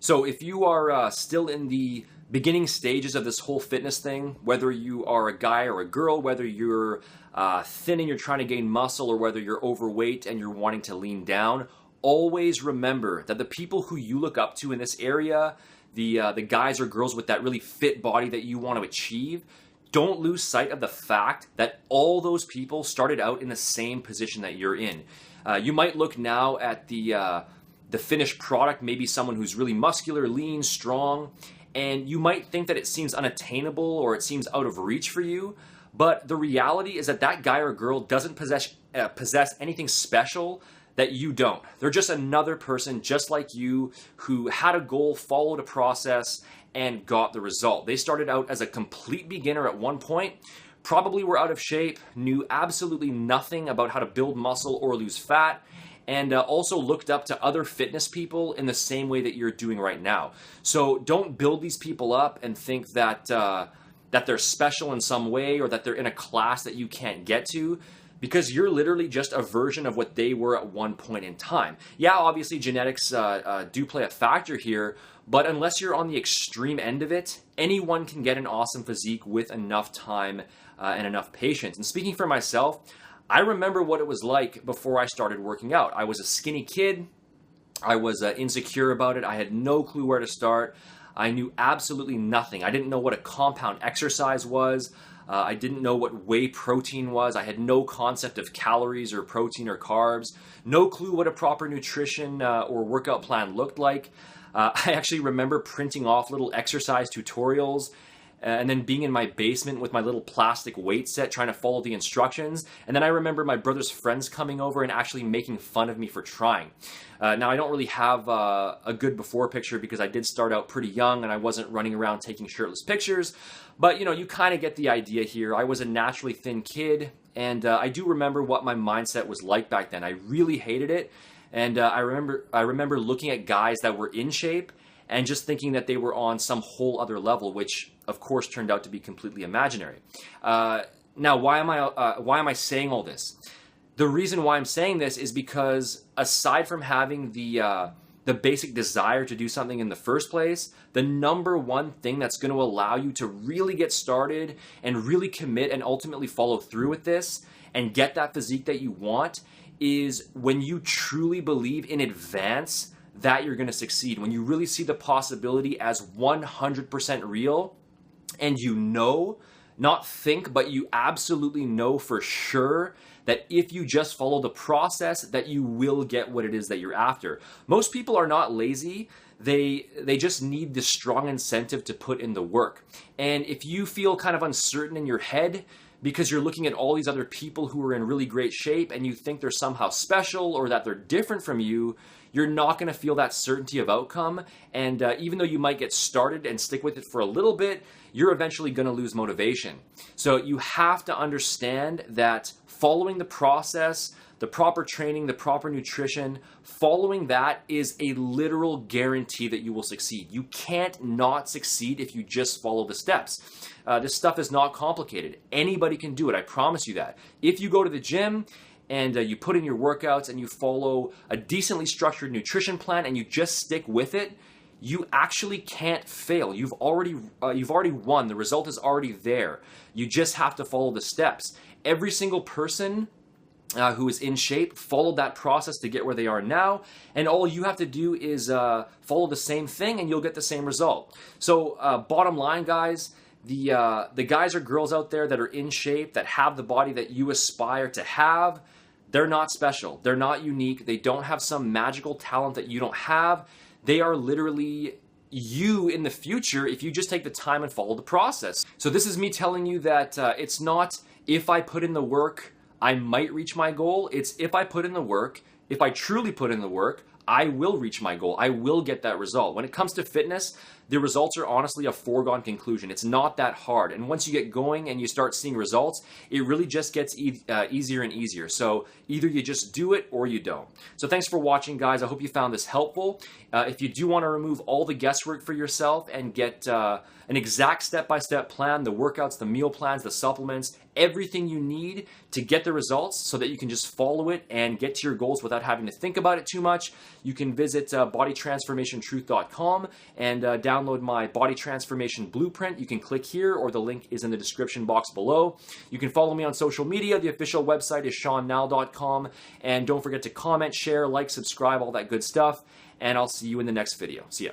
So if you are still in the beginning stages of this whole fitness thing, whether you are a guy or a girl, whether you're thin and you're trying to gain muscle, or whether you're overweight and you're wanting to lean down, always remember that the people who you look up to in this area, the guys or girls with that really fit body that you want to achieve, don't lose sight of the fact that all those people started out in the same position that you're in. You might look now at the finished product, maybe someone who's really muscular, lean, strong, and you might think that it seems unattainable or it seems out of reach for you. But the reality is that that guy or girl doesn't possess anything special that you don't. They're just another person just like you who had a goal, followed a process, and got the result. They started out as a complete beginner at one point, probably were out of shape, knew absolutely nothing about how to build muscle or lose fat, and also looked up to other fitness people in the same way that you're doing right now. So don't build these people up and think that that they're special in some way or that they're in a class that you can't get to, because you're literally just a version of what they were at one point in time. Yeah, obviously genetics do play a factor here, but unless you're on the extreme end of it, anyone can get an awesome physique with enough time and enough patience. And speaking for myself, I remember what it was like before I started working out. I was a skinny kid. I was insecure about it. I had no clue where to start. I knew absolutely nothing. I didn't know what a compound exercise was. I didn't know what whey protein was. I had no concept of calories or protein or carbs. No clue what a proper nutrition or workout plan looked like. I actually remember printing off little exercise tutorials and then being in my basement with my little plastic weight set trying to follow the instructions. And then I remember my brother's friends coming over and actually making fun of me for trying. Now, I don't really have a good before picture because I did start out pretty young and I wasn't running around taking shirtless pictures. But, you know, you kind of get the idea here. I was a naturally thin kid, and I do remember what my mindset was like back then. I really hated it. And I remember looking at guys that were in shape and just thinking that they were on some whole other level, which of course turned out to be completely imaginary. Now, why am I saying all this? The reason why I'm saying this is because aside from having the basic desire to do something in the first place, the number one thing that's going to allow you to really get started and really commit and ultimately follow through with this and get that physique that you want is when you truly believe in advance that you're going to succeed, when you really see the possibility as 100% real, and you know, not think, but you absolutely know for sure that if you just follow the process, that you will get what it is that you're after. Most people are not lazy. They just need the strong incentive to put in the work. And if you feel kind of uncertain in your head because you're looking at all these other people who are in really great shape and you think they're somehow special or that they're different from you, you're not going to feel that certainty of outcome. And even though you might get started and stick with it for a little bit, you're eventually going to lose motivation. So you have to understand that following the process, the proper training, the proper nutrition, following that is a literal guarantee that you will succeed. You can't not succeed if you just follow the steps. This stuff is not complicated. Anybody can do it. I promise you that. If you go to the gym and you put in your workouts and you follow a decently structured nutrition plan and you just stick with it, you actually can't fail. You've already won. The result is already there. You just have to follow the steps. Every single person who is in shape followed that process to get where they are now, and all you have to do is follow the same thing and you'll get the same result. So bottom line, guys, the guys or girls out there that are in shape, that have the body that you aspire to have, they're not special. They're not unique. They don't have some magical talent that you don't have. They are literally you in the future if you just take the time and follow the process. So this is me telling you that it's not if I put in the work, I might reach my goal. It's if I put in the work, if I truly put in the work, I will reach my goal. I will get that result. When it comes to fitness, the results are honestly a foregone conclusion. It's not that hard. And once you get going and you start seeing results, it really just gets easier and easier. So either you just do it or you don't. So thanks for watching, guys. I hope you found this helpful. If you do want to remove all the guesswork for yourself and get an exact step-by-step plan, the workouts, the meal plans, the supplements, everything you need to get the results so that you can just follow it and get to your goals without having to think about it too much, you can visit bodytransformationtruth.com and download my Body Transformation Blueprint. You can click here, or the link is in the description box below. You can follow me on social media. The official website is seannall.com. And don't forget to comment, share, like, subscribe, all that good stuff. And I'll see you in the next video. See ya.